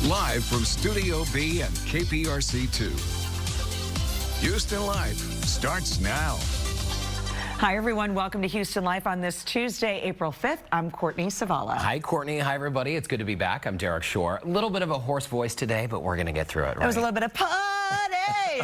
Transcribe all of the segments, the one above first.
Live from Studio B and Kprc 2. Houston Life starts now. Hi, everyone. Welcome to Houston Life on this Tuesday, April 5th. I'm Courtney Savala. Hi, Courtney. Hi, everybody. It's good to be back. I'm Derek Shore. A little bit of a hoarse voice today, but we're going to get through it, right? There was a little bit of party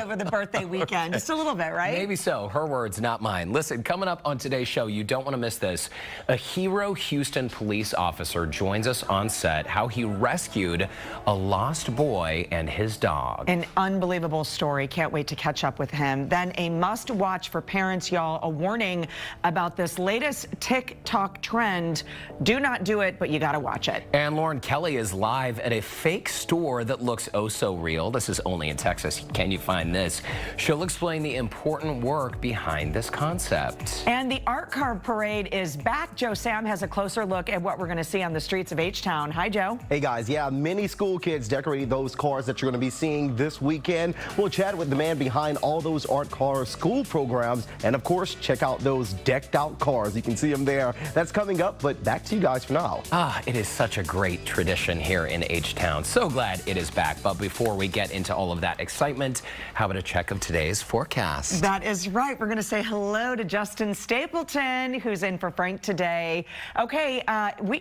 over the birthday weekend. Just a little bit, right? Maybe so. Her words, not mine. Listen, coming up on today's show, you don't want to miss this. A hero Houston police officer joins us on set, how he rescued a lost boy and his dog. An unbelievable story. Can't wait to catch up with him. Then a must-watch for parents, y'all. A warning about this latest TikTok trend. Do not do it, but you got to watch it. And Lauren Kelly is live at a fake store that looks oh so real. This is only in Texas. Can you find this? She'll explain the important work behind this concept. And the art car parade is back. Joe Sam has a closer look at what we're going to see on the streets of H-Town. Hi, Joe. Hey, guys. Yeah, many school kids decorating those cars that you're going to be seeing this weekend. We'll chat with the man behind all those art car school programs. And, of course, check out those decked out cars. You can see them there. That's coming up, but back to you guys for now. It is such a great tradition here in H-Town. So glad it is back. But before we get into all of that excitement, how about a check of today's forecast? That is right. We're going to say hello to Justin Stapleton, who's in for Frank today. Okay,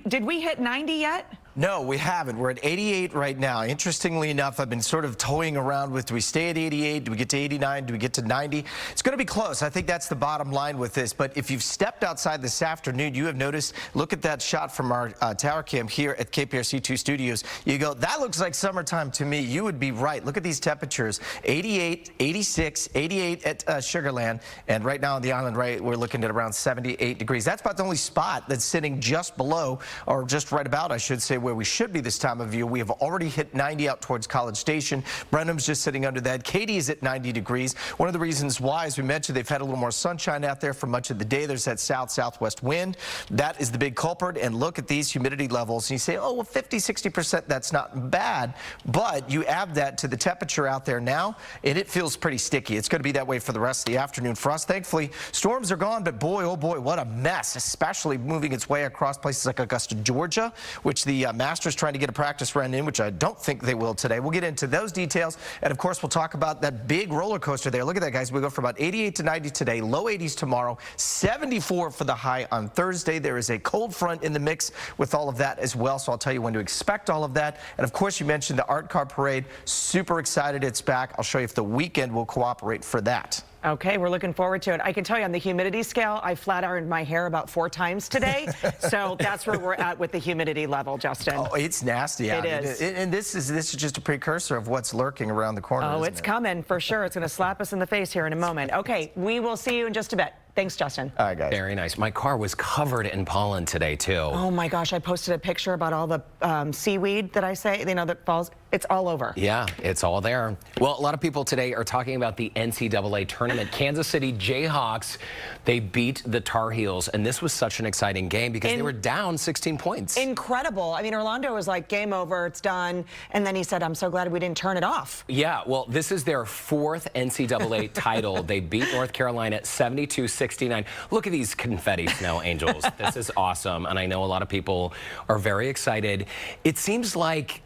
did we hit 90 yet? No, we haven't. We're at 88 right now. Interestingly enough, I've been sort of toying around with, do we stay at 88? Do we get to 89? Do we get to 90? It's going to be close. I think that's the bottom line with this. But if you've stepped outside this afternoon, you have noticed, look at that shot from our tower cam here at Kprc 2 Studios. You go, that looks like summertime to me. You would be right. Look at these temperatures. 88, 86, 88 at Sugarland. And right now on the island, right, we're looking at around 78 degrees. That's about the only spot that's sitting just below, or just right about, I should say, where we should be this time of year. We have already hit 90 out towards College Station. Brenham's just sitting under that. Katy is at 90 degrees. One of the reasons why, as we mentioned, they've had a little more sunshine out there for much of the day. There's that south-southwest wind. That is the big culprit. And look at these humidity levels. And you say, oh, well, 50, 60%, that's not bad. But you add that to the temperature out there now, and it feels pretty sticky. It's going to be that way for the rest of the afternoon for us. Thankfully, storms are gone, but boy, oh boy, what a mess, especially moving its way across places like Augusta, Georgia, which the Masters trying to get a practice run in, which I don't think they will today. We'll get into those details, and of course we'll talk about that big roller coaster there. Look at that, guys. We go from about 88 to 90 today, low 80s tomorrow, 74 for the high on Thursday. There is a cold front in the mix with all of that as well, so I'll tell you when to expect all of that. And of course you mentioned the art car parade. Super excited it's back. I'll show you if the weekend will cooperate for that. Okay, we're looking forward to it. I can tell you on the humidity scale, I flat ironed my hair about 4 times today. So that's where we're at with the humidity level, Justin. Oh, it's nasty out. It is. And this is just a precursor of what's lurking around the corner. Oh, it's coming for sure. It's going to slap us in the face here in a moment. Okay, we will see you in just a bit. Thanks, Justin. All right, guys. Very nice. My car was covered in pollen today, too. Oh, my gosh. I posted a picture about all the seaweed that I say, you know, that falls. It's all over. Yeah, it's all there. Well, a lot of people today are talking about the NCAA tournament. Kansas City Jayhawks, they beat the Tar Heels, and this was such an exciting game because they were down 16 points. Incredible. I mean, Orlando was like, game over, it's done. And then he said, I'm so glad we didn't turn it off. Yeah, well, this is their 4th NCAA title. They beat North Carolina 72-69. Look at these confetti snow angels. This is awesome, and I know a lot of people are very excited. It seems like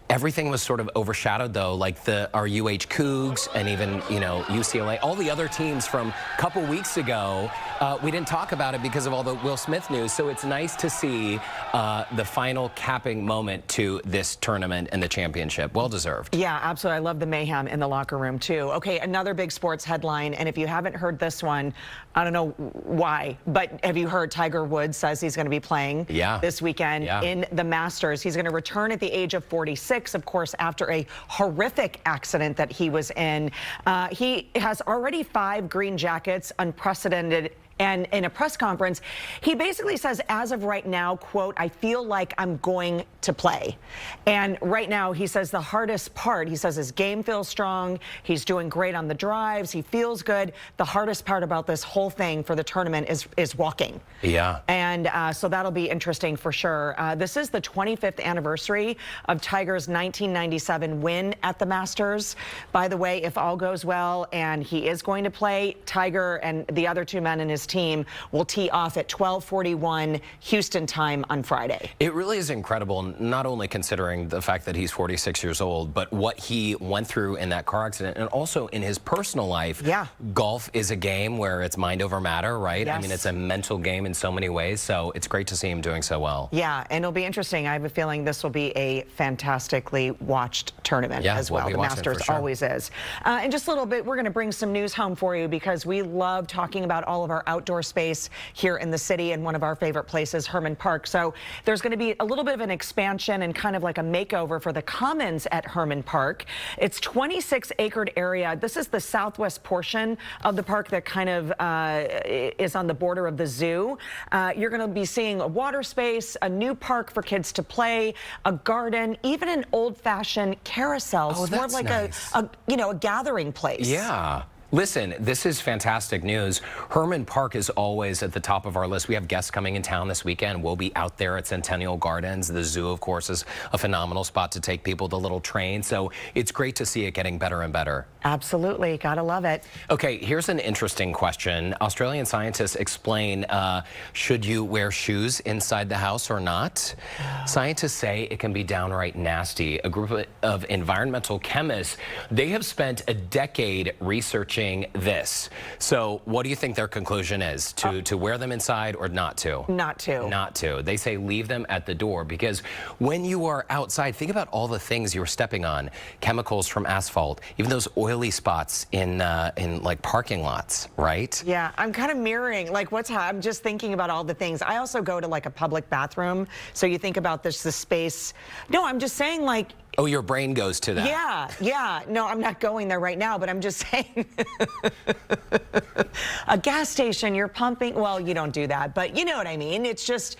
everything was sort of overshadowed, though, like our UH Cougs and even, you know, UCLA, all the other teams from a couple weeks ago. We didn't talk about it because of all the Will Smith news, so it's nice to see the final capping moment to this tournament and the championship. Well-deserved. Yeah, absolutely. I love the mayhem in the locker room, too. Okay, another big sports headline, and if you haven't heard this one, I don't know why, but have you heard Tiger Woods says he's going to be playing this weekend in the Masters? He's going to return at the age of 46. Of course, after a horrific accident that he was in. He has already 5 green jackets, unprecedented. And in a press conference, he basically says, as of right now, quote, I feel like I'm going to play. And right now, he says the hardest part, he says his game feels strong. He's doing great on the drives. He feels good. The hardest part about this whole thing for the tournament is walking. Yeah. And so that'll be interesting for sure. This is the 25th anniversary of Tiger's 1997 win at the Masters. By the way, if all goes well and he is going to play, Tiger and the other 2 men in his his team will tee off at 12:41 Houston time on Friday. It really is incredible, not only considering the fact that he's 46 years old, but what he went through in that car accident, and also in his personal life. Yeah. Golf is a game where it's mind over matter, right? Yes. I mean, it's a mental game in so many ways, so it's great to see him doing so well. Yeah, and it'll be interesting. I have a feeling this will be a fantastically watched tournament as well. The Masters always is. In just a little bit, we're going to bring some news home for you because we love talking about all of our outdoor space here in the city, and one of our favorite places, Herman Park. So there's going to be a little bit of an expansion and kind of like a makeover for the Commons at Herman Park. It's 26-acre area. This is the southwest portion of the park that kind of is on the border of the zoo. You're going to be seeing a water space, a new park for kids to play, a garden, even an old-fashioned carousel. Oh, it's more like nice. a gathering place. Yeah. Listen, this is fantastic news. Herman Park is always at the top of our list. We have guests coming in town this weekend. We'll be out there at Centennial Gardens. The zoo, of course, is a phenomenal spot to take people, the little train. So it's great to see it getting better and better. Absolutely. Gotta love it. Okay, here's an interesting question. Australian scientists explain, should you wear shoes inside the house or not? Scientists say it can be downright nasty. A group of environmental chemists, they have spent a decade researching this. So what do you think their conclusion is? To wear them inside or not to? Not to. Not to. They say leave them at the door, because when you are outside, think about all the things you're stepping on. Chemicals from asphalt, even those oily spots in like parking lots, right? Yeah, I'm kind of mirroring like I'm just thinking about all the things. I also go to like a public bathroom. So you think about the space. No, I'm just saying like, oh, your brain goes to that. Yeah. No, I'm not going there right now, but I'm just saying. A gas station, you're pumping. Well, you don't do that, but you know what I mean. It's just.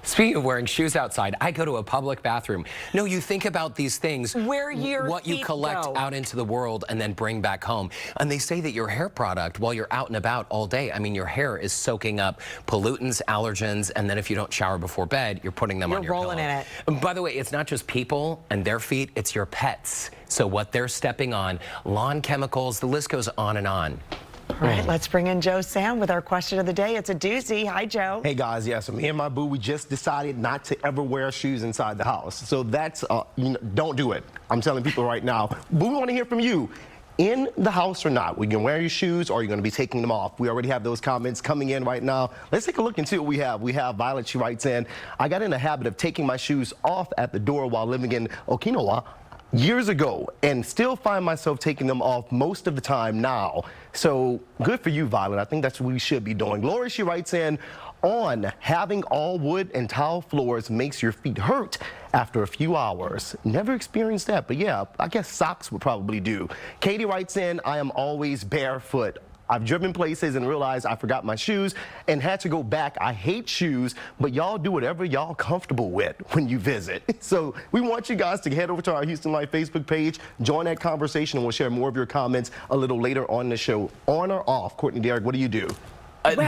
Speaking of wearing shoes outside, I go to a public bathroom. No, you think about these things, where what you collect out into the world and then bring back home. And they say that your hair product, while you're out and about all day, I mean, your hair is soaking up pollutants, allergens, and then if you don't shower before bed, you're putting them on your pillow. You're rolling in it. And by the way, it's not just people and their feet, it's your pets. So what they're stepping on, lawn chemicals, the list goes on and on. All right, let's bring in Joe Sam with our question of the day. It's a doozy. Hi, Joe. Hey, guys. Yeah, so me and my boo, we just decided not to ever wear shoes inside the house. So that's, don't do it. I'm telling people right now. Boo, we want to hear from you. In the house or not, we can wear your shoes, or you're going to be taking them off. We already have those comments coming in right now. Let's take a look and see what we have. We have Violet. She writes in, I got in the habit of taking my shoes off at the door while living in Okinawa years ago, and still find myself taking them off most of the time now. So good for you, Violet. I think that's what we should be doing. Lori, she writes in, on having all wood and tile floors makes your feet hurt after a few hours. Never experienced that, but yeah, I guess socks would probably do. Katie writes in, I am always barefoot. I've driven places and realized I forgot my shoes and had to go back. I hate shoes, but y'all do whatever y'all comfortable with when you visit. So we want you guys to head over to our Houston Life Facebook page, join that conversation, and we'll share more of your comments a little later on the show. On or off? Courtney, Derek, what do you do?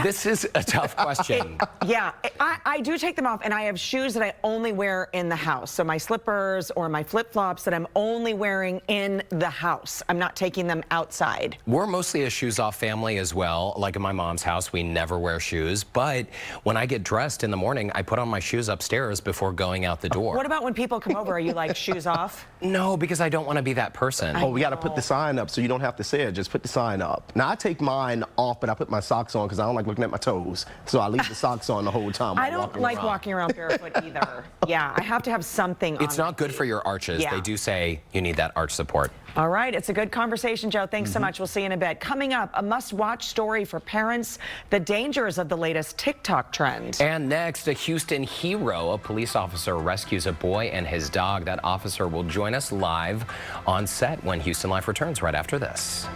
This is a tough question. Yeah, I do take them off, and I have shoes that I only wear in the house. So my slippers or my flip-flops that I'm only wearing in the house. I'm not taking them outside. We're mostly a shoes-off family as well. Like in my mom's house, we never wear shoes. But when I get dressed in the morning, I put on my shoes upstairs before going out the door. What about when people come over? Are you like shoes off? No, because I don't want to be that person. Oh, we got to put the sign up so you don't have to say it. Just put the sign up. Now, I take mine off, but I put my socks on because I don't like looking at my toes. So I leave the socks on the whole time. I don't like walking around barefoot either. Yeah, I have to have something on. It's not good for your arches. Yeah. They do say you need that arch support. All right, it's a good conversation, Joe. Thanks so much. We'll see you in a bit. Coming up, a must-watch story for parents, the dangers of the latest TikTok trend. And next, a Houston hero. A police officer rescues a boy and his dog. That officer will join us live on set when Houston Life returns right after this.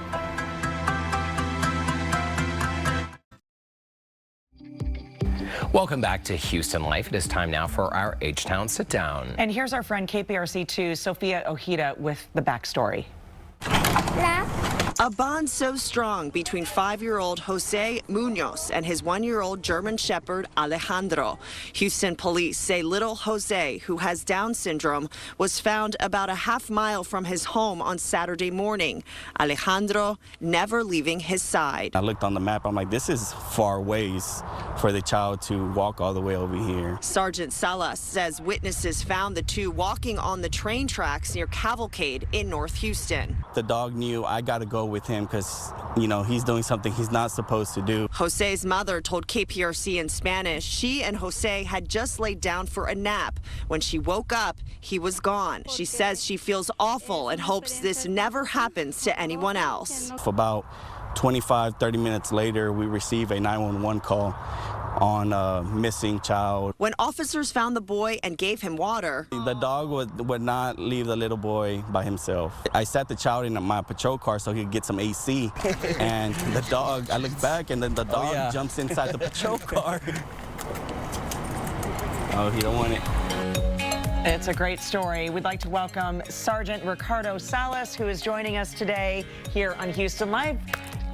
Welcome back to Houston Life. It is time now for our H-Town Sit Down. And here's our friend KPRC2, Sophia Ojeda, with the backstory. A bond so strong between 5-year-old Jose Munoz and his 1-year-old German Shepherd Alejandro. Houston police say little Jose, who has Down syndrome, was found about a half-mile from his home on Saturday morning. Alejandro never leaving his side. I looked on the map. I'm like, this is far ways for the child to walk all the way over here. Sergeant Salas says witnesses found the two walking on the train tracks near Cavalcade in North Houston. The dog knew I got to go with him because, you know, he's doing something he's not supposed to do. Jose's mother told Kprc in Spanish she and Jose had just laid down for a nap. When she woke up, he was gone. She says she feels awful and hopes this never happens to anyone else. For about 25-30 minutes later, we receive a 911 call on a missing child. When officers found the boy and gave him water, the dog would not leave the little boy by himself. I sat the child in my patrol car so he could get some AC. And the dog, I looked back and then the dog jumps inside the patrol car. Oh, he don't want it. It's a great story. We'd like to welcome Sergeant Ricardo Salas, who is joining us today here on Houston Live.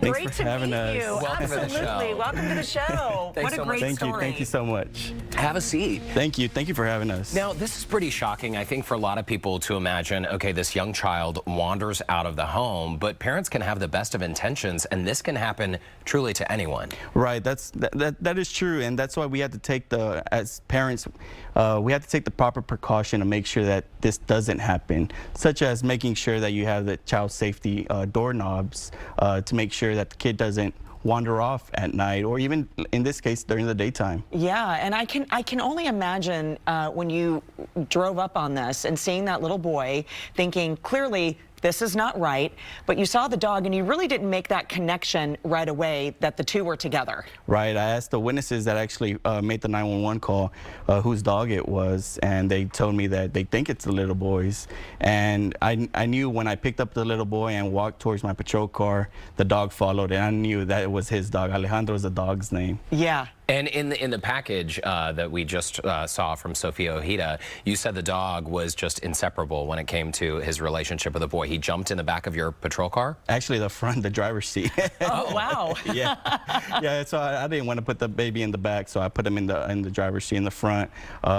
Thanks Great for having us. You. Welcome Absolutely. to the show. Welcome to the show. Thanks What a so great much. story. Thank you so much. Have a seat. Thank you for having us. Now, this is pretty shocking, I think, for a lot of people to imagine, okay, this young child wanders out of the home, but parents can have the best of intentions, and this can happen truly to anyone. Right, that is true, and that's why we have to take as parents, we have to take the proper precaution to make sure that this doesn't happen, such as making sure that you have the child safety doorknobs to make sure that the kid doesn't wander off at night, or even in this case during the daytime. Yeah, and I can only imagine when you drove up on this and seeing that little boy, thinking clearly this is not right, but you saw the dog and you really didn't make that connection right away that the two were together. Right, I asked the witnesses that actually made the 911 call whose dog it was, and they told me that they think it's the little boy's. And I knew when I picked up the little boy and walked towards my patrol car, the dog followed, and I knew that it was his dog. Alejandro is the dog's name. Yeah. And in the package that we just saw from Sofia Ojeda, you said the dog was just inseparable when it came to his relationship with the boy. He jumped in the back of your patrol car? Actually, the driver's seat. Oh, wow. Yeah, so I didn't want to put the baby in the back, so I put him in the driver's seat in the front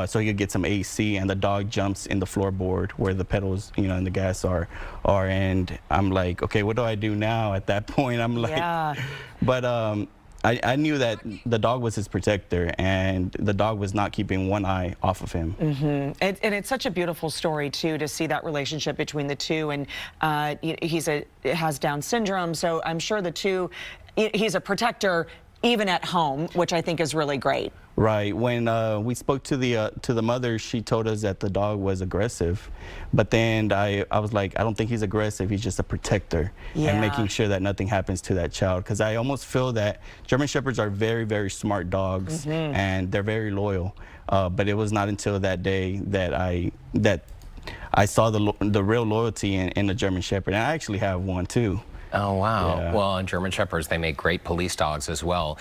so he could get some AC, and the dog jumps in the floorboard where the pedals, you know, and the gas are. And I'm like, okay, what do I do now? At that point, I'm like, Yeah. But I knew that the dog was his protector, and the dog was not keeping one eye off of him. Mm-hmm. And it's such a beautiful story, too, to see that relationship between the two. And has Down syndrome, so I'm sure the two, he's a protector even at home, which I think is really great. Right. When we spoke to the mother, she told us that the dog was aggressive. But then I was like, I don't think he's aggressive. He's just a protector, and making sure that nothing happens to that child. Because I almost feel that German Shepherds are very, very smart dogs, and they're very loyal. But it was not until that day that I saw the real loyalty in the German Shepherd, and I actually have one too. Oh, wow. Yeah. Well, and German Shepherds, they make great police dogs as well.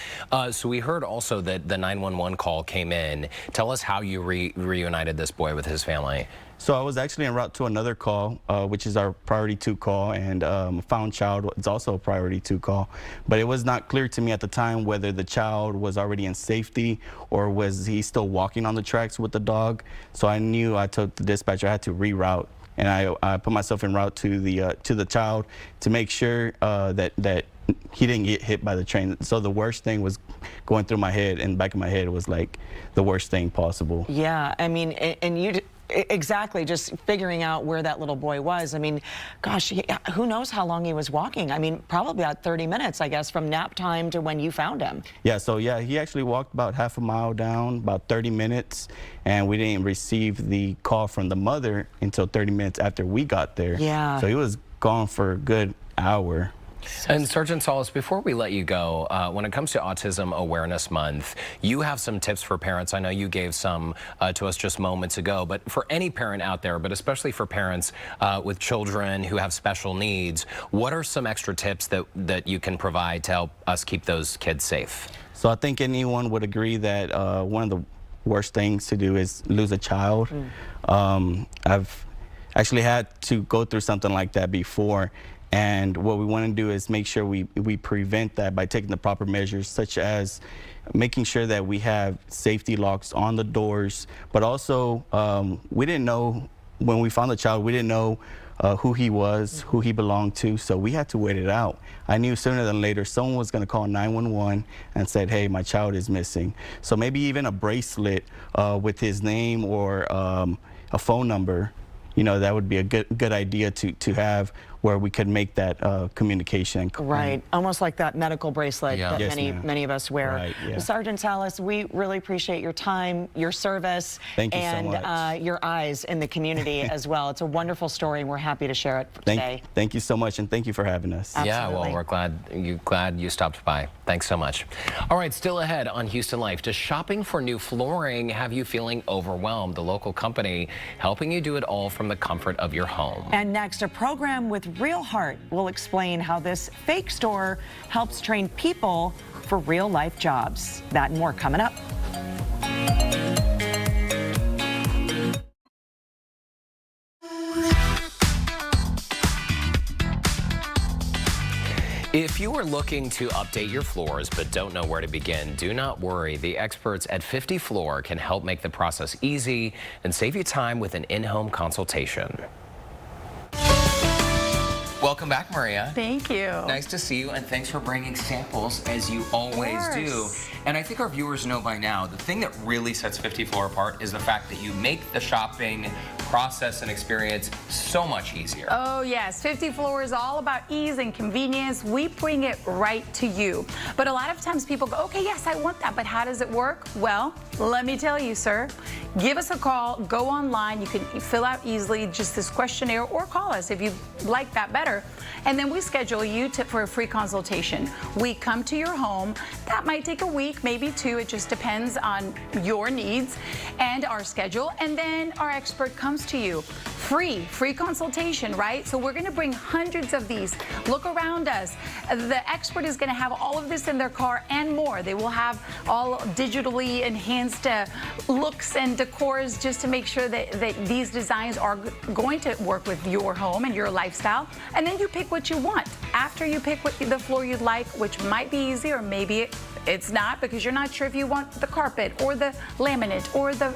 So we heard also that the 911 call came in. Tell us how you reunited this boy with his family. So I was actually en route to another call, which is our priority 2 call, and found child is also a priority 2 call. But it was not clear to me at the time whether the child was already in safety or was he still walking on the tracks with the dog. So I knew, I told the dispatcher I had to reroute. And I put myself en route to the child to make sure that he didn't get hit by the train. So the worst thing was going through my head, and back of my head was like the worst thing possible. Yeah, I mean, and you exactly just figuring out where that little boy was. I mean, gosh, who knows how long he was walking? I mean, probably about 30 minutes, I guess, from nap time to when you found him. Yeah, so yeah, he actually walked about half a mile down, about 30 minutes, and we didn't receive the call from the mother until 30 minutes after we got there. Yeah. So he was gone for a good hour. And Sergeant Salas, before we let you go, when it comes to Autism Awareness Month, you have some tips for parents. I know you gave some to us just moments ago, but for any parent out there, but especially for parents with children who have special needs, what are some extra tips that you can provide to help us keep those kids safe? So I think anyone would agree that one of the worst things to do is lose a child. I've actually had to go through something like that before, And what we want to do is make sure we prevent that by taking the proper measures, such as making sure that we have safety locks on the doors. But also, we didn't know, when we found the child, we didn't know who he was, who he belonged to, so we had to wait it out. I knew sooner than later someone was going to call 911 and said, hey, my child is missing. So maybe even a bracelet with his name or a phone number, you know, that would be a good idea to have, where we could make that communication. Right, almost like that medical bracelet that Yes, many of us wear. Right, yeah. Sergeant Salas, we really appreciate your time, your service, Thank you and so much. Your eyes in the community as well. It's a wonderful story, and we're happy to share it today. Thank you so much, and thank you for having us. Absolutely. Yeah, well, we're glad you stopped by. Thanks so much. All right, still ahead on Houston Life. Does shopping for new flooring have you feeling overwhelmed? The local company helping you do it all from the comfort of your home. And next, a program with Real Heart will explain how this fake store helps train people for real-life jobs. That and more coming up. If you are looking to update your floors but don't know where to begin, do not worry. The experts at 50 Floor can help make the process easy and save you time with an in-home consultation. Welcome back, Maria. Thank you. Nice to see you, and thanks for bringing samples, as you always do. And I think our viewers know by now, the thing that really sets 50 Floor apart is the fact that you make the shopping process and experience so much easier. Oh yes, 50 Floor is all about ease and convenience. We bring it right to you. But a lot of times people go, okay, yes, I want that, but how does it work? Well, let me tell you, sir. Give us a call, go online, you can fill out easily just this questionnaire, or call us if you like that better. And then we schedule you for a free consultation. We come to your home. That might take a week, maybe 2. It just depends on your needs and our schedule. And then our expert comes to you. Free consultation, right? So we're gonna bring hundreds of these. Look around us. The expert is gonna have all of this in their car and more. They will have all digitally enhanced looks and decors just to make sure that these designs are going to work with your home and your lifestyle. And then you pick what you want. After you pick the floor you'd like, which might be easy or maybe it's not, because you're not sure if you want the carpet or the laminate or the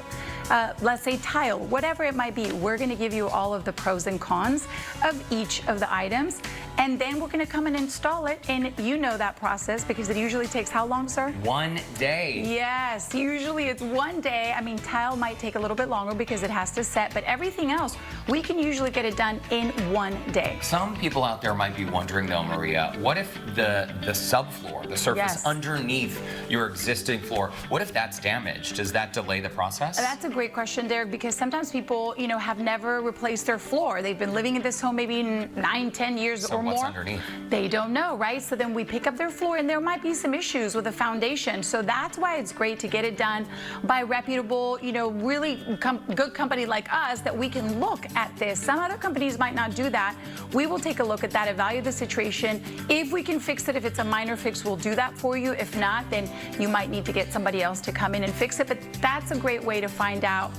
let's say tile, whatever it might be, we're going to give you all of the pros and cons of each of the items, and then we're going to come and install it. And you know that process, because it usually takes how long, sir? 1 day. Yes, usually it's 1 day. I mean, tile might take a little bit longer because it has to set, but everything else, we can usually get it done in 1 day. Some people out there might be wondering though, Maria, what if the subfloor, the surface underneath your existing floor, what if that's damaged? Does that delay the process? That's a great question, Derek, because sometimes people, you know, have never replaced their floor. They've been living in this home maybe 9, 10 years or what's more. Underneath? They don't know, right? So then we pick up their floor, and there might be some issues with the foundation. So that's why it's great to get it done by reputable, you know, really good company like us, that we can look at this. Some other companies might not do that. We will take a look at that, evaluate the situation. If we can fix it, if it's a minor fix, we'll do that for you. If not, then you might need to get somebody else to come in and fix it. But that's a great way to find out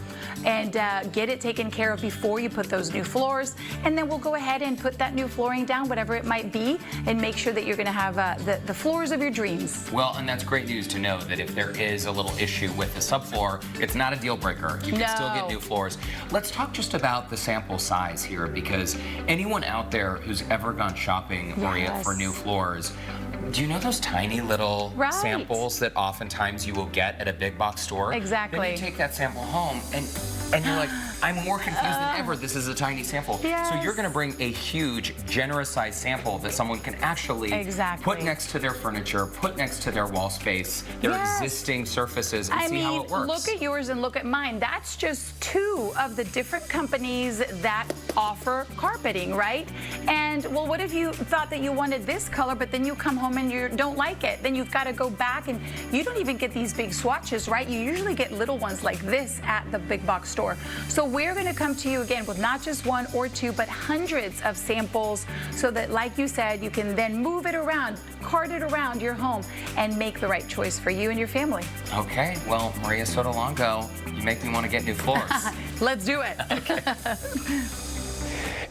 and get it taken care of before you put those new floors. And then we'll go ahead and put that new flooring down, whatever it might be, and make sure that you're going to have the floors of your dreams. Well, and that's great news to know that if there is a little issue with the subfloor, it's not a deal breaker. You can still get new floors. Let's talk just about the sample size here, because anyone out there who's ever gone shopping, Maria, for new floors, do you know those tiny little samples that oftentimes you will get at a big box store? Exactly. Then you take that sample home and you're like, I'm more confused than ever. This is a tiny sample. Yes. So you're going to bring a huge, generous size sample that someone can actually put next to their furniture, put next to their wall space, their existing surfaces, and see how it works. Look at yours and look at mine. That's just 2 of the different companies that offer carpeting, right? And well, what if you thought that you wanted this color, but then you come home and you don't like it? Then you've got to go back, and you don't even get these big swatches, right? You usually get little ones like this at the big box store. So we're going to come to you again with not just 1 or 2, but hundreds of samples, so that, like you said, you can then move it around, cart it around your home, and make the right choice for you and your family. Okay, well, Maria Sotolongo, you make me want to get new floors. Let's do it. Okay.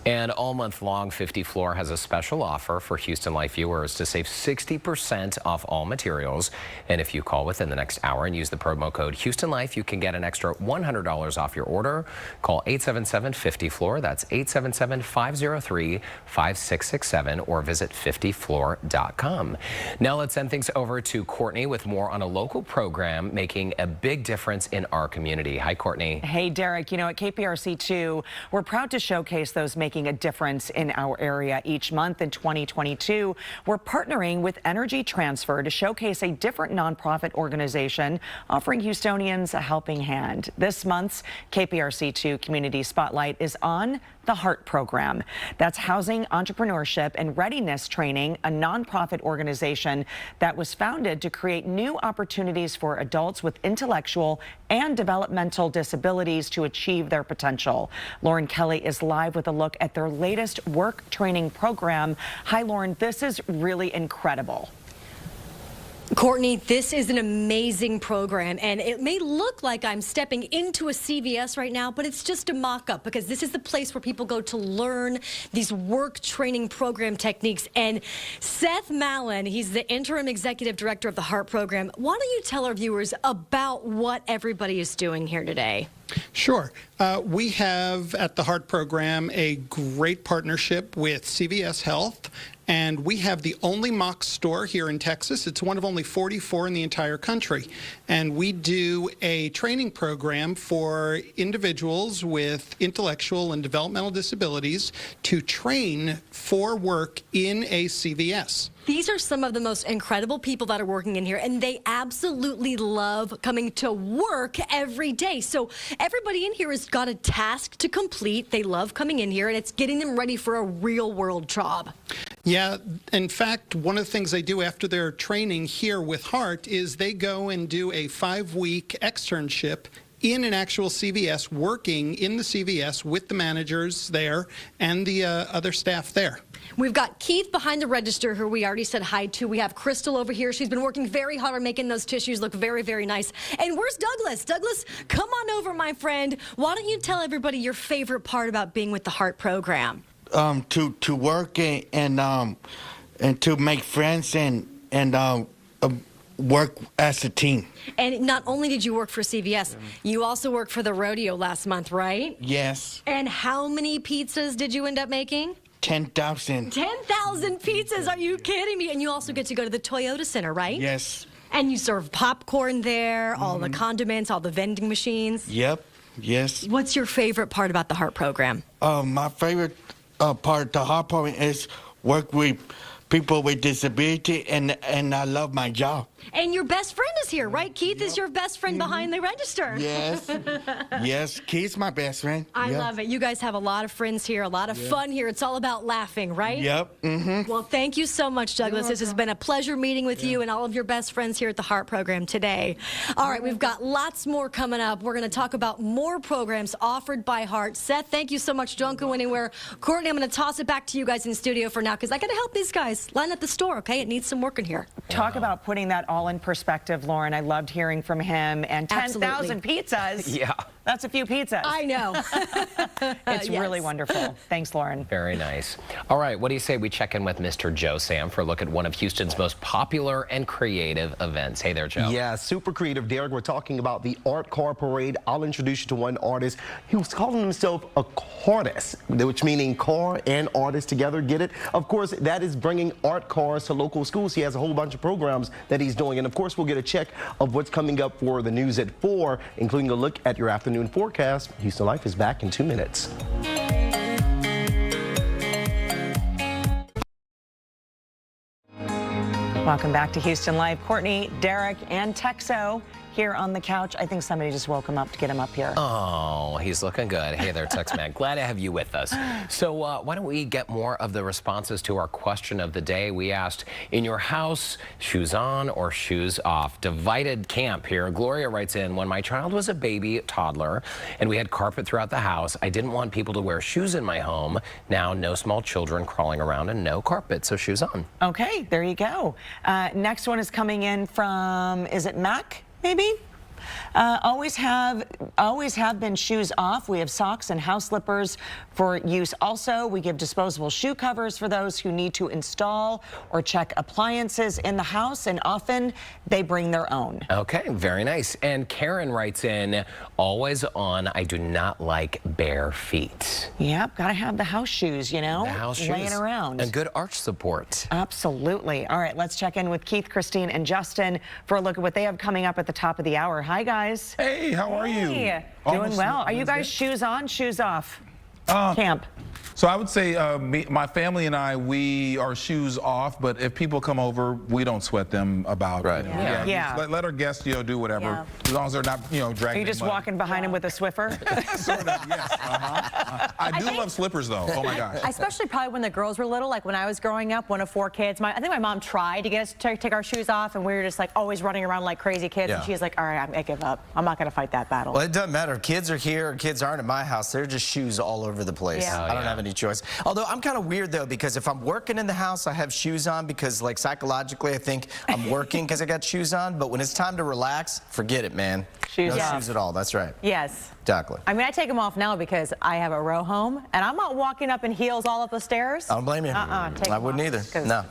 And all month long, 50 Floor has a special offer for Houston Life viewers to save 60% off all materials. And if you call within the next hour and use the promo code Houston Life, you can get an extra $100 off your order. Call 877-50-FLOOR. That's 877-503-5667 or visit 50floor.com. Now let's send things over to Courtney with more on a local program making a big difference in our community. Hi, Courtney. Hey, Derek. You know, at KPRC2, we're proud to showcase those making a difference in our area each month. In 2022, we're partnering with Energy Transfer to showcase a different nonprofit organization offering Houstonians a helping hand. This month's KPRC2 Community Spotlight is on the HEART program. That's Housing, Entrepreneurship, and Readiness Training, a nonprofit organization that was founded to create new opportunities for adults with intellectual and developmental disabilities to achieve their potential. Lauren Kelly is live with a look at their latest work training program. Hi, Lauren. This is really incredible. Courtney, this is an amazing program, and it may look like I'm stepping into a CVS right now, but it's just a mock-up because this is the place where people go to learn these work training program techniques. And Seth Mallon, he's the interim executive director of the HEART program. Why don't you tell our viewers about what everybody is doing here today? Sure. We have at the HEART program a great partnership with CVS Health, and we have the only mock store here in Texas. It's one of only 44 in the entire country. And we do a training program for individuals with intellectual and developmental disabilities to train for work in a CVS. These are some of the most incredible people that are working in here, and they absolutely love coming to work every day. So everybody in here has got a task to complete. They love coming in here, and it's getting them ready for a real-world job. Yeah, in fact, one of the things they do after their training here with HEART is they go and do a 5-week externship in an actual CVS, working in the CVS with the managers there and the other staff there. We've got Keith behind the register, who we already said hi to. We have Crystal over here. She's been working very hard on making those tissues look very, very nice. And where's Douglas? Douglas, come on over, my friend. Why don't you tell everybody your favorite part about being with the HEART program? To work and to make friends and work as a team. And not only did you work for CVS, you also worked for the rodeo last month, right? Yes. And how many pizzas did you end up making? 10,000. 10,000 pizzas, are you kidding me? And you also get to go to the Toyota Center, right? Yes. And you serve popcorn there, all the condiments, all the vending machines. Yep, yes. What's your favorite part about the HEART program? My favorite part of the HEART program is work with people with disability, and I love my job. And your best friend is here, right? Keith is your best friend behind the register. Yes. Yes, Keith's my best friend. I love it. You guys have a lot of friends here, a lot of fun here. It's all about laughing, right? Yep. Well, thank you so much, Douglas. This has been a pleasure meeting with you and all of your best friends here at the HEART program today. All right, we've got lots more coming up. We're going to talk about more programs offered by HEART. Seth, thank you so much. Don't go anywhere. Courtney, I'm going to toss it back to you guys in the studio for now because I got to help these guys line up the store, okay? It needs some work in here. Talk about putting that all in perspective, Lauren. I loved hearing from him. And 10,000 pizzas. Yeah. That's a few pizzas. I know. It's really wonderful. Thanks, Lauren. Very nice. All right, what do you say we check in with Mr. Joe Sam for a look at one of Houston's most popular and creative events? Hey there, Joe. Yeah, super creative, Derek. We're talking about the Art Car Parade. I'll introduce you to one artist. He was calling himself a cartist, which meaning car and artist together. Get it? Of course, that is bringing art cars to local schools. He has a whole bunch of programs that he's doing. And of course, we'll get a check of what's coming up for the news at 4, including a look at your afternoon forecast. Houston Life is back in 2 minutes. Welcome back to Houston Live. Courtney, Derek, and Texo here on the couch. I think somebody just woke him up to get him up here. Oh, he's looking good. Hey there, Tex Man. Glad to have you with us. So why don't we get more of the responses to our question of the day? We asked, in your house, shoes on or shoes off? Divided camp here. Gloria writes in, when my child was a baby toddler and we had carpet throughout the house, I didn't want people to wear shoes in my home. Now, no small children crawling around and no carpet, so shoes on. Okay, there you go. Next one is coming in from, is it Mac? Maybe? Always have been shoes off. We have socks and house slippers for use. Also, we give disposable shoe covers for those who need to install or check appliances in the house, and often they bring their own. Okay, very nice. And Karen writes in, always on, I do not like bare feet. Yep, gotta have the house shoes, you know, The house laying shoes. around. And good arch support. Absolutely. All right, let's check in with Keith, Christine, and Justin for a look at what they have coming up at the top of the hour. Hi, guys. Hey, how are you? Doing well. Are you guys shoes on, shoes off? Camp. So I would say my family and I, we are shoes off, but if people come over, we don't sweat them about. Right. Yeah. Let our guests, do whatever, as long as they're not, dragging. Are you just walking behind him with a Swiffer? Sort of, yes. I do love slippers, though. Oh my gosh. Especially probably when the girls were little, like when I was growing up, one of 4 kids. I think my mom tried to get us to take our shoes off, and we were just like always running around like crazy kids. And she was like, all right, I give up. I'm not going to fight that battle. Well, it doesn't matter. Kids are here or kids aren't in my house. They're just shoes all over the place. Yeah. I don't have any choice. Although I'm kind of weird, though, because if I'm working in the house, I have shoes on because, like, psychologically, I think I'm working because I got shoes on. But when it's time to relax, forget it, man. Shoes no off. shoes at all. That's right. Yes. Exactly. I mean, I take them off now because I have a row home, and I'm not walking up in heels all up the stairs. I don't blame you. I wouldn't either. No.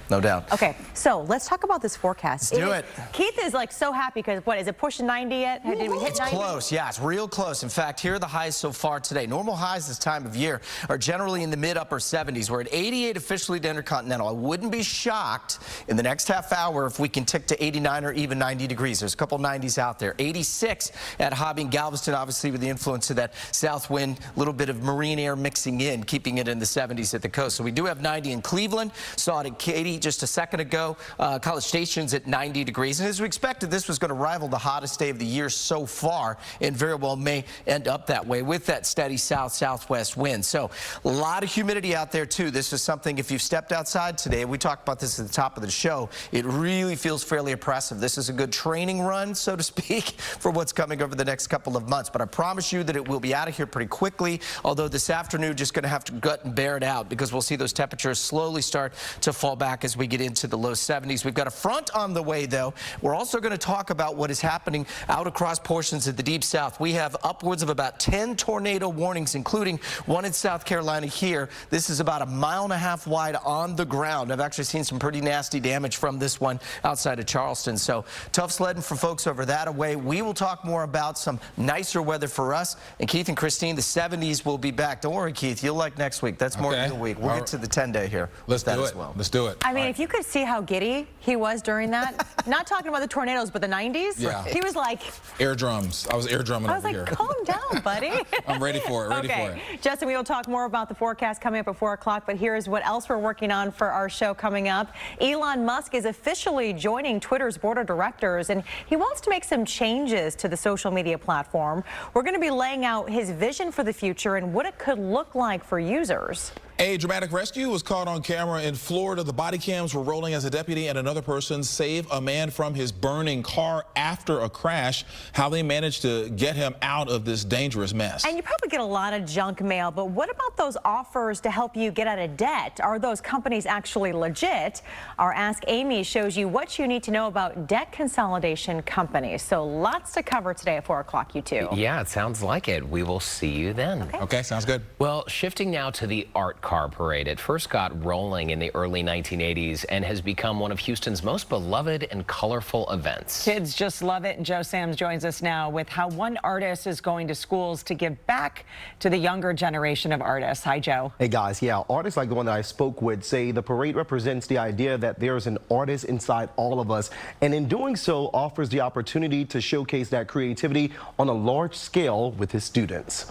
No doubt. Okay, so let's talk about this forecast. Let's do it. Keith is like so happy because what is it pushing 90 yet? Did we hit 90? It's close. Yeah, it's real close. In fact, here are the highs so far today. Normal highs this time of year are generally in the mid-upper 70s. We're at 88 officially to Intercontinental. I wouldn't be shocked in the next half hour if we can tick to 89 or even 90 degrees. There's a couple 90s out there. 86 at Hobby and Galveston, obviously with the influence of that south wind, a little bit of marine air mixing in, keeping it in the 70s at the coast. So we do have 90 in Cleveland. Saw it at Katy just a second ago. College Station's at 90 degrees. And as we expected, this was going to rival the hottest day of the year so far, and very well may end up that way with that steady south-southwest wind. So a lot of humidity out there, too. This is something, if you've stepped outside today, we talked about this at the top of the show, it really feels fairly oppressive. This is a good training run, so to speak, for what's coming over the next couple of months. But I promise you that it will be out of here pretty quickly, although this afternoon just going to have to gut and bear it out because we'll see those temperatures slowly start to fall back as we get into the low 70s. We've got a front on the way, though. We're also going to talk about what is happening out across portions of the Deep South. We have upwards of about 10 tornado warnings, including one in South Carolina here. This is about 1.5 miles wide on the ground. I've actually seen some pretty nasty damage from this one outside of Charleston. So tough sledding for folks over that way. We will talk more about some nicer weather for us. And Keith and Christine, the 70s will be back. Don't worry, Keith. You'll like next week. That's more than a week. We'll get to the 10-day here. Let's do it. Let's do it. I mean, if you could see how giddy he was during that, not talking about the tornadoes, but the 90s, he was like... Air drums. I was air drumming over here. I was like, calm down, buddy. I'm ready for it. Ready for it. Justin, we will talk more about the forecast coming up at 4 o'clock, but here's what else we're working on for our show coming up. Elon Musk is officially joining Twitter's board of directors, and he wants to make some changes to the social media platform. We're going to be laying out his vision for the future and what it could look like for users. A dramatic rescue was caught on camera in Florida. The body cams were rolling as a deputy and another person saved a man from his burning car after a crash. How they managed to get him out of this dangerous mess. And you probably get a lot of junk mail, but what about those offers to help you get out of debt? Are those companies actually legit? Our Ask Amy shows you what you need to know about debt consolidation companies. So lots to cover today at 4 o'clock, you two. Yeah, it sounds like it. We will see you then. Okay, sounds good. Well, shifting now to the art car parade. It first got rolling in the early 1980s and has become one of Houston's most beloved and colorful events. Kids just love it, and Joe Sams joins us now with how one artist is going to schools to give back to the younger generation of artists. Hi, Joe. Hey, guys. Yeah, artists like the one that I spoke with say the parade represents the idea that there's an artist inside all of us, and in doing so offers the opportunity to showcase that creativity on a large scale with his students.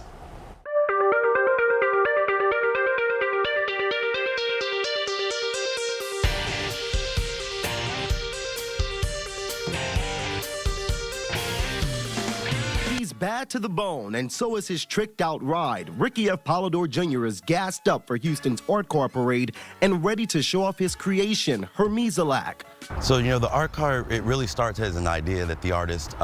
Bad to the bone, and so is his tricked out ride. Ricky F. Polidor Jr. is gassed up for Houston's Art Car Parade and ready to show off his creation, Hermesalac. So, the art car, it really starts as an idea that the artist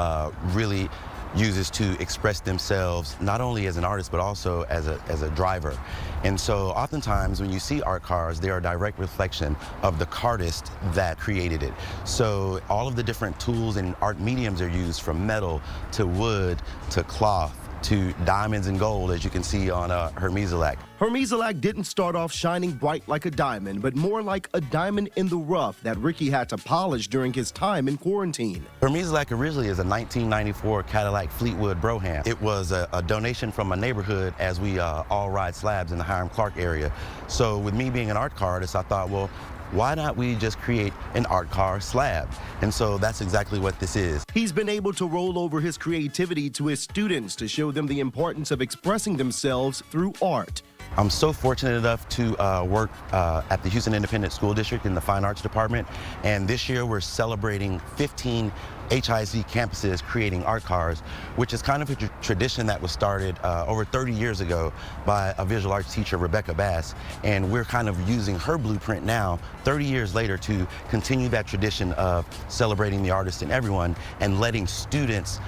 really uses to express themselves not only as an artist but also as a driver. And so oftentimes when you see art cars, they are a direct reflection of the cartist that created it. So all of the different tools and art mediums are used, from metal to wood to cloth to diamonds and gold, as you can see on her Mezelac. Her Mezelac didn't start off shining bright like a diamond, but more like a diamond in the rough that Ricky had to polish during his time in quarantine. Her Mezelac originally is a 1994 Cadillac Fleetwood Brougham. It was a donation from my neighborhood, as we all ride slabs in the Hiram-Clark area. So with me being an art car artist, I thought, well, why not we just create an art car slab? And so that's exactly what this is. He's been able to roll over his creativity to his students to show them the importance of expressing themselves through art. I'm so fortunate enough to work at the Houston Independent School District in the Fine Arts Department. And this year we're celebrating 15 HIC campuses creating art cars, which is kind of a tradition that was started over 30 years ago by a visual arts teacher, Rebecca Bass. And we're kind of using her blueprint now, 30 years later, to continue that tradition of celebrating the artist in everyone and letting students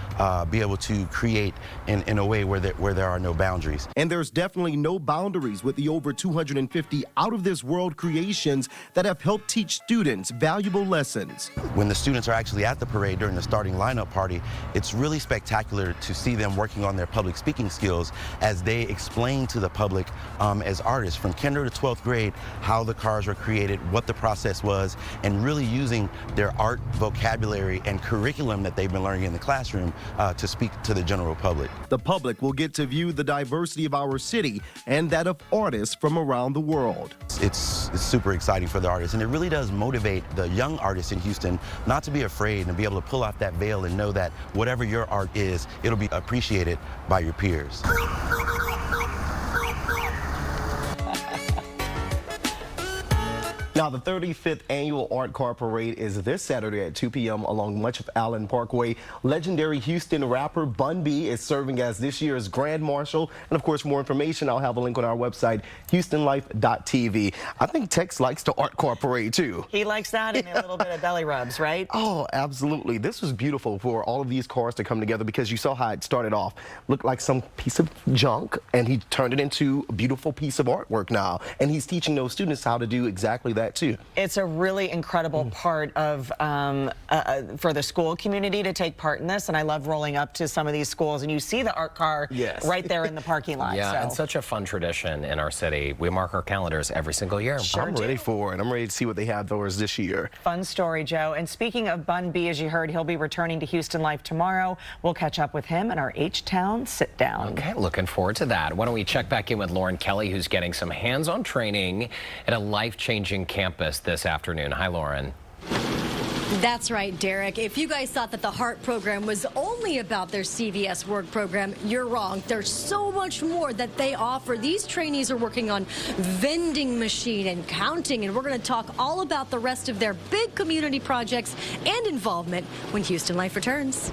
be able to create in a way where there are no boundaries. And there's definitely no boundaries with the over 250 out-of-this-world creations that have helped teach students valuable lessons. When the students are actually at the parade during the starting lineup party, it's really spectacular to see them working on their public speaking skills as they explain to the public as artists from kinder to 12th grade how the cars were created, what the process was, and really using their art vocabulary and curriculum that they've been learning in the classroom to speak to the general public. The public will get to view the diversity of our city and that of artists from around the world. It's super exciting for the artists, and it really does motivate the young artists in Houston not to be afraid and be able to pull off that veil and know that whatever your art is, it'll be appreciated by your peers. Now, the 35th annual Art Car Parade is this Saturday at 2 p.m. along much of Allen Parkway. Legendary Houston rapper Bun B is serving as this year's Grand Marshal. And of course, for more information, I'll have a link on our website, houstonlife.tv. I think Tex likes the Art Car Parade too. He likes that and a little bit of belly rubs, right? Oh, absolutely. This was beautiful for all of these cars to come together, because you saw how it started off. Looked like some piece of junk, and he turned it into a beautiful piece of artwork now. And he's teaching those students how to do exactly that too. It's a really incredible part of for the school community to take part in this, and I love rolling up to some of these schools and you see the art car right there in the parking lot. Yeah, so. and such a fun tradition in our city. We mark our calendars every single year. I'm ready for it. I'm ready to see what they have for us this year. Fun story, Joe. And speaking of Bun B, as you heard, he'll be returning to Houston Life tomorrow. We'll catch up with him in our H-Town sit down. Okay, looking forward to that. Why don't we check back in with Lauren Kelly, who's getting some hands-on training at a life-changing campus this afternoon. Hi, Lauren. That's right, Derek. If you guys thought that the HEART program was only about their CVS work program, you're wrong. There's so much more that they offer. These trainees are working on vending machine and counting, and we're going to talk all about the rest of their big community projects and involvement when Houston Life returns.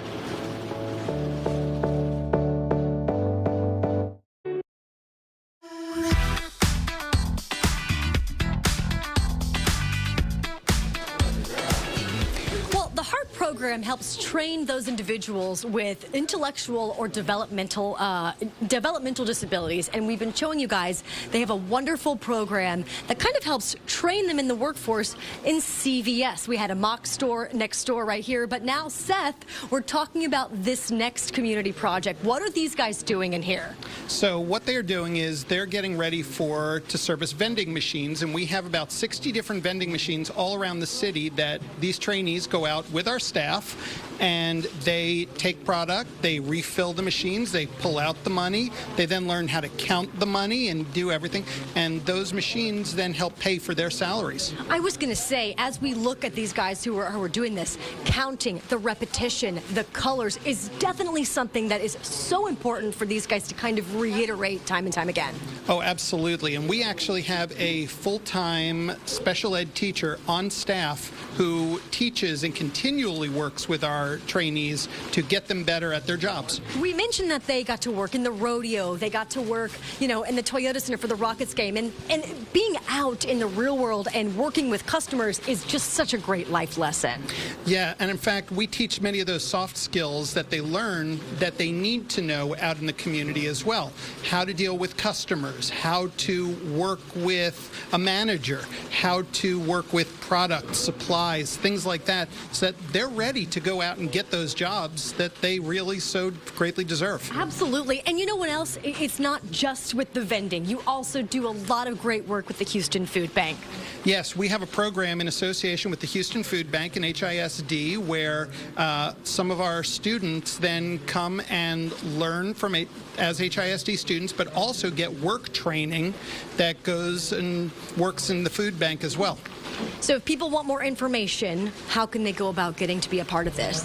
Program helps train those individuals with intellectual or developmental disabilities, and we've been showing you guys they have a wonderful program that kind of helps train them in the workforce in CVS. We had a mock store next door right here, but now, Seth, we're talking about this next community project. What are these guys doing in here? So what they're doing is they're getting ready to service vending machines, and we have about 60 different vending machines all around the city that these trainees go out with our staff, and they take product, they refill the machines, they pull out the money, they then learn how to count the money and do everything, and those machines then help pay for their salaries. I was going to say, as we look at these guys who are doing this, counting, the repetition, the colors is definitely something that is so important for these guys to kind of reiterate time and time again. Oh, absolutely. And we actually have a full-time special ed teacher on staff who teaches and continually really works with our trainees to get them better at their jobs. We mentioned that they got to work in the rodeo, they got to work, you know, in the Toyota Center for the Rockets game, and being out in the real world and working with customers is just such a great life lesson. Yeah, and in fact, we teach many of those soft skills that they learn that they need to know out in the community as well. How to deal with customers, how to work with a manager, how to work with products, supplies, things like that, so that they're ready to go out and get those jobs that they really so greatly deserve. Absolutely. And you know what else? It's not just with the vending. You also do a lot of great work with the Houston Food Bank. Yes, we have a program in association with the Houston Food Bank and HISD where some of our students then come and learn from it as HISD students, but also get work training that goes and works in the food bank as well. So if people want more information, how can they go about getting to be a part of this?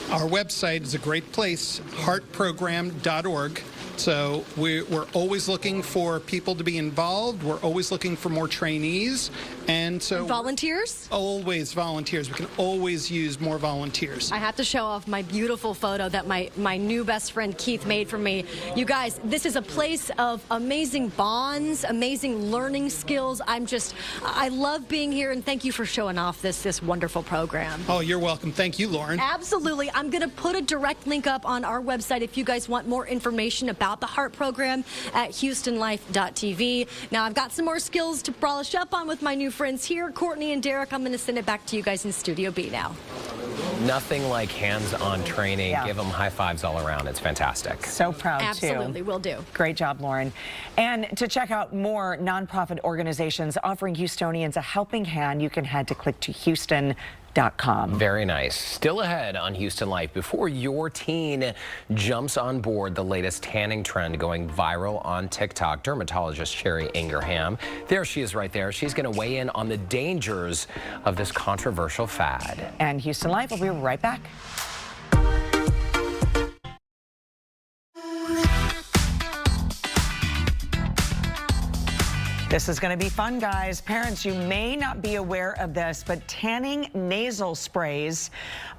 Our website is a great place, heartprogram.org. So we're always looking for people to be involved. We're always looking for more trainees. And so volunteers? Always volunteers. We can always use more volunteers. I have to show off my beautiful photo that my new best friend Keith made for me. You guys, this is a place of amazing bonds, amazing learning skills. I love being here, and thank you for showing off this wonderful program. Oh, you're welcome. Thank you, Lauren. Absolutely. I'm going to put a direct link up on our website if you guys want more information about the HEART program at HoustonLife.tv. Now, I've got some more skills to polish up on with my new friends here, Courtney and Derek. I'm going to send it back to you guys in Studio B now. Nothing like hands-on training. Yeah. Give them high fives all around. It's fantastic. So proud, too. Absolutely, will do. Great job, Lauren. And to check out more nonprofit organizations offering Houstonians a helping hand, you can head to click2houston.com. Very nice. Still ahead on Houston Life. Before your teen jumps on board the latest tanning trend going viral on TikTok, dermatologist Sherry Ingraham, there she is right there. She's going to weigh in on the dangers of this controversial fad. And Houston Life will be right back. This is going to be fun, guys. Parents, you may not be aware of this, but tanning nasal sprays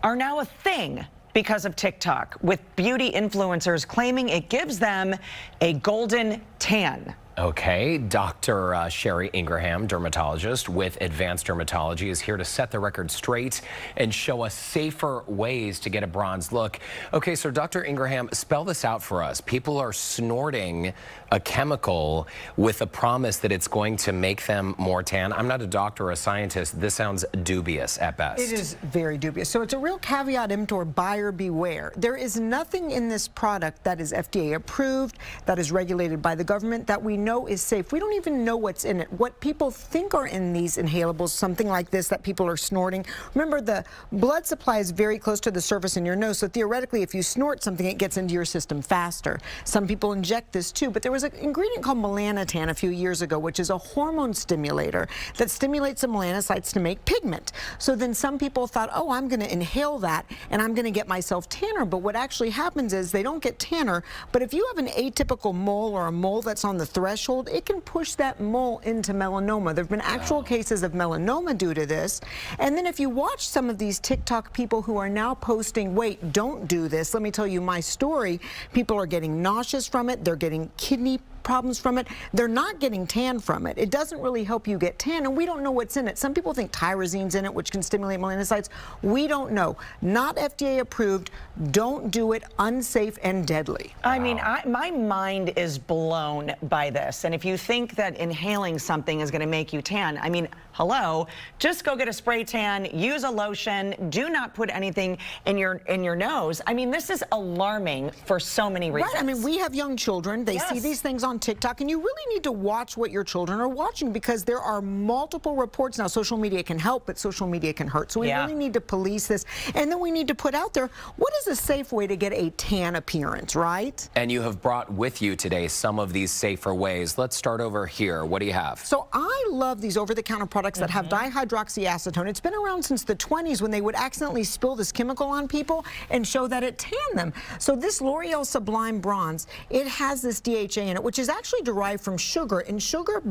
are now a thing because of TikTok, with beauty influencers claiming it gives them a golden tan. Okay, Dr. Sherry Ingraham, dermatologist with Advanced Dermatology, is here to set the record straight and show us safer ways to get a bronze look. Okay, so Dr. Ingraham, spell this out for us. People are snorting a chemical with a promise that it's going to make them more tan. I'm not a doctor or a scientist. This sounds dubious at best. It is very dubious. So it's a real caveat emptor, buyer beware. There is nothing in this product that is FDA approved, that is regulated by the government, that we know is safe. We don't even know what's in it. What people think are in these inhalables, something like this that people are snorting. Remember, the blood supply is very close to the surface in your nose, so theoretically if you snort something, it gets into your system faster. Some people inject this too, but there was an ingredient called melanotan a few years ago, which is a hormone stimulator that stimulates the melanocytes to make pigment. So then some people thought, oh, I'm going to inhale that and I'm going to get myself tanner. But what actually happens is they don't get tanner, but if you have an atypical mole or a mole that's on the threshold, it can push that mole into melanoma. There have been actual cases of melanoma due to this. And then if you watch some of these TikTok people who are now posting, wait, don't do this, let me tell you my story, people are getting nauseous from it, they're getting kidney problems from it. They're not getting tan from it. It doesn't really help you get tan, and we don't know what's in it. Some people think tyrosine's in it, which can stimulate melanocytes. We don't know. Not FDA approved. Don't do it. Unsafe and deadly. I mean, my mind is blown by this. And if you think that inhaling something is going to make you tan, I mean, hello, just go get a spray tan, use a lotion, do not put anything in your nose. I mean, this is alarming for so many reasons. Right. I mean, we have young children. They see these things on TikTok, and you really need to watch what your children are watching, because there are multiple reports. Now, social media can help, but social media can hurt. So we really need to police this. And then we need to put out there, what is a safe way to get a tan appearance, right? And you have brought with you today some of these safer ways. Let's start over here. What do you have? So I love these over-the-counter products that have dihydroxyacetone. It's been around since the 20s when they would accidentally spill this chemical on people and show that it tanned them. So this L'Oreal Sublime Bronze, it has this DHA in it, which is actually derived from sugar, and sugar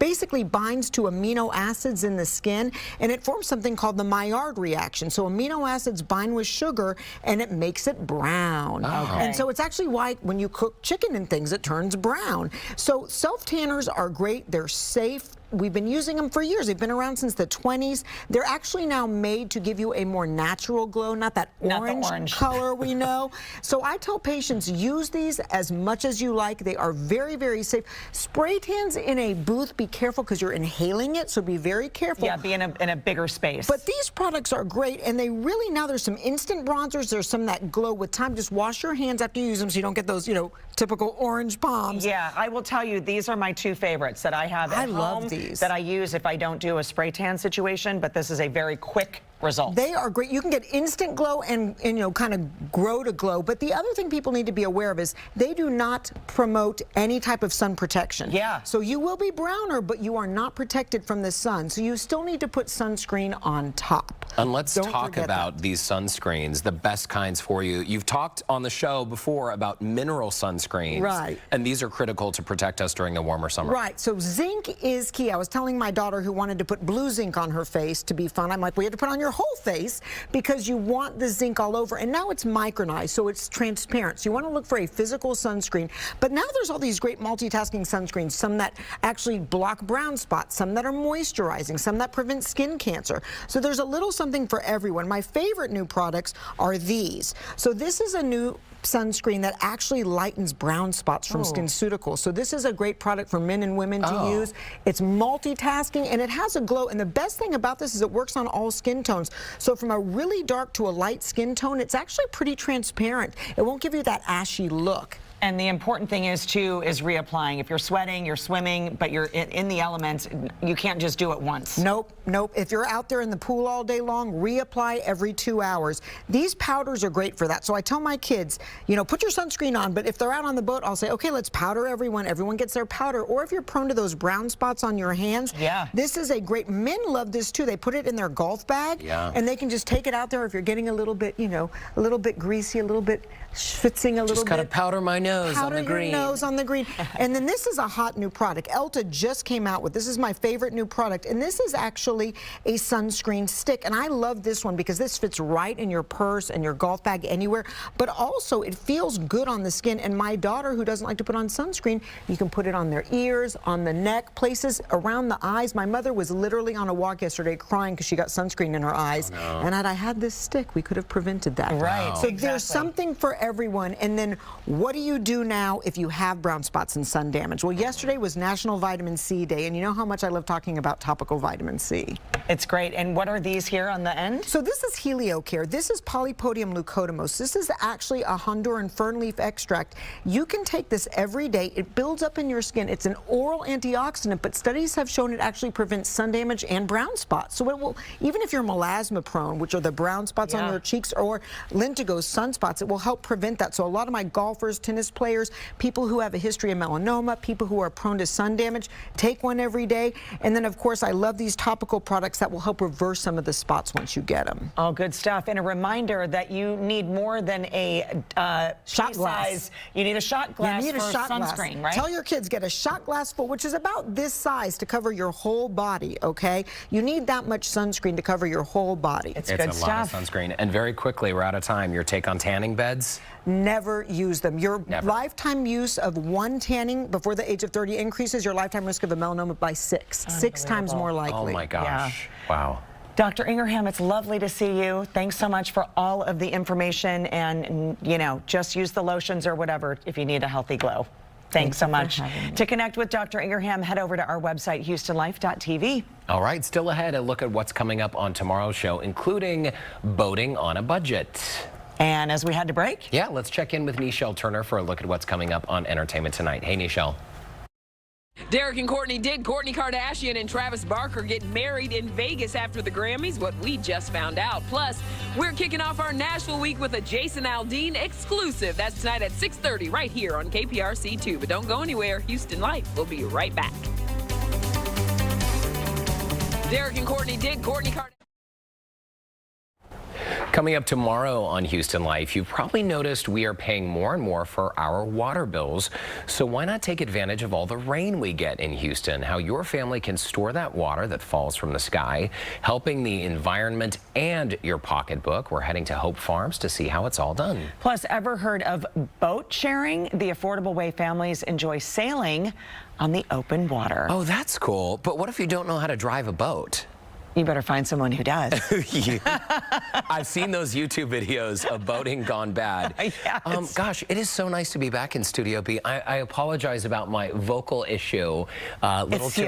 basically binds to amino acids in the skin, and it forms something called the Maillard reaction. So amino acids bind with sugar, and it makes it brown. And so it's actually why when you cook chicken and things, it turns brown. So self-tanners are great. They're safe. We've been using them for years. They've been around since the 20s. They're actually now made to give you a more natural glow, not that orange color we know. So I tell patients, use these as much as you like. They are very, very safe. Spray tans in a booth, be careful because you're inhaling it, so be very careful. Yeah, be in a bigger space. But these products are great, and they really, now there's some instant bronzers. There's some that glow with time. Just wash your hands after you use them so you don't get those, you know, typical orange palms. Yeah, I will tell you, these are my two favorites that I have at home. I love these. That I use if I don't do a spray tan situation, but this is a very quick result. They are great. You can get instant glow and you know, kind of grow to glow. But the other thing people need to be aware of is they do not promote any type of sun protection. Yeah. So you will be browner, but you are not protected from the sun. So you still need to put sunscreen on top. And let's talk about these sunscreens, the best kinds for you. You've talked on the show before about mineral sunscreens. Right. And these are critical to protect us during the warmer summer. Right. So zinc is key. I was telling my daughter who wanted to put blue zinc on her face to be fun. I'm like, we had to put on your whole face because you want the zinc all over. And now it's micronized, so it's transparent. So you want to look for a physical sunscreen. But now there's all these great multitasking sunscreens, some that actually block brown spots, some that are moisturizing, some that prevent skin cancer. So there's a little something for everyone. My favorite new products are these. So this is a new sunscreen that actually lightens brown spots from SkinCeuticals. So this is a great product for men and women to use. It's multitasking and it has a glow. And the best thing about this is it works on all skin tones. So from a really dark to a light skin tone, it's actually pretty transparent. It won't give you that ashy look. And the important thing is, too, is reapplying. If you're sweating, you're swimming, but you're in the elements, you can't just do it once. Nope, nope. If you're out there in the pool all day long, reapply every 2 hours. These powders are great for that. So I tell my kids, you know, put your sunscreen on, but if they're out on the boat, I'll say, okay, let's powder everyone. Everyone gets their powder. Or if you're prone to those brown spots on your hands, this is a great, men love this too. They put it in their golf bag and they can just take it out there if you're getting a little bit, you know, a little bit greasy, a little bit schwitzing, a little bit. Just gotta powder my nose. Powder on the green. your nose on the green. And then this is a hot new product. Elta just came out with, this is my favorite new product, and this is actually a sunscreen stick. And I love this one because this fits right in your purse and your golf bag anywhere, but also it feels good on the skin. And my daughter, who doesn't like to put on sunscreen, you can put it on their ears, on the neck, places around the eyes. My mother was literally on a walk yesterday crying because she got sunscreen in her eyes. And had I had this stick, we could have prevented that. Right. So there's something for everyone. And then what do you do now if you have brown spots and sun damage? Well, yesterday was National Vitamin C Day, and you know how much I love talking about topical vitamin C. It's great. And what are these here on the end? So this is HelioCare. This is Polypodium leucotomos. This is actually a Honduran fern leaf extract. You can take this every day. It builds up in your skin. It's an oral antioxidant, but studies have shown it actually prevents sun damage and brown spots. So it will, even if you're melasma prone, which are the brown spots on your cheeks, or lentigo sunspots, it will help prevent that. So a lot of my golfers, tennis players, people who have a history of melanoma, people who are prone to sun damage, take one every day. And then, of course, I love these topical products that will help reverse some of the spots once you get them. Oh, good stuff. And a reminder that you need more than a shot glass. You need a shot glass you need for a shot sunscreen, glass. right? Tell your kids, get a shot glass full, which is about this size, to cover your whole body, okay? You need that much sunscreen to cover your whole body. It's good good stuff. Lot of sunscreen. And very quickly, we're out of time. Your take on tanning beds? Never use them. Your lifetime use of one tanning before the age of 30 increases your lifetime risk of a melanoma by 6 times more likely. Oh my gosh. Wow. Dr. Ingraham, it's lovely to see you. Thanks so much for all of the information, and, you know, just use the lotions or whatever if you need a healthy glow. Thanks so much. To connect with Dr. Ingraham, head over to our website, HoustonLife.tv. All right, still ahead, a look at what's coming up on tomorrow's show, including boating on a budget. And as we head to break? Yeah, let's check in with Nichelle Turner for a look at what's coming up on Entertainment Tonight. Hey, Nichelle. Derek and Courtney did. Kourtney Kardashian and Travis Barker get married in Vegas after the Grammys, what we just found out. Plus, we're kicking off our Nashville week with a Jason Aldean exclusive. That's tonight at 6:30 right here on KPRC 2. But don't go anywhere. Houston Life. We'll be right back. Derek and Courtney did. Kourtney Kardashian. Coming up tomorrow on Houston Life, you've probably noticed we are paying more and more for our water bills. So why not take advantage of all the rain we get in Houston? How your family can store that water that falls from the sky, helping the environment and your pocketbook. We're heading to Hope Farms to see how it's all done. Plus, ever heard of boat sharing? The affordable way families enjoy sailing on the open water. Oh, that's cool. But what if you don't know how to drive a boat? You better find someone who does. I've seen those YouTube videos of boating gone bad. Yes. Gosh, it is so nice to be back in Studio B. I apologize about my vocal issue. A little too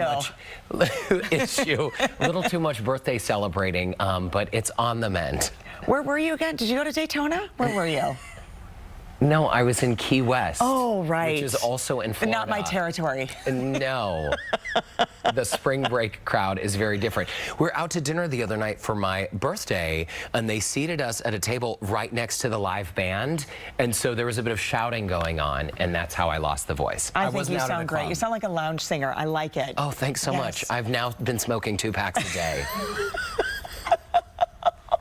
much birthday celebrating, but it's on the mend. Where were you again? Did you go to Daytona? Where were you? No, I was in Key West. Oh, right. Which is also in Florida. Not my territory. No. The spring break crowd is very different. We're out to dinner the other night for my birthday, and they seated us at a table right next to the live band. And so there was a bit of shouting going on, and that's how I lost the voice. I think you sound great. You sound like a lounge singer. I like it. Oh, thanks so much. I've now been smoking 2 packs a day.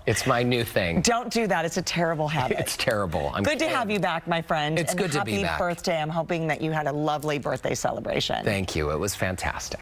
It's my new thing. Don't do that. It's a terrible habit. It's terrible. Good to have you back, my friend. It's good to be back. Happy birthday. I'm hoping that you had a lovely birthday celebration. Thank you. It was fantastic.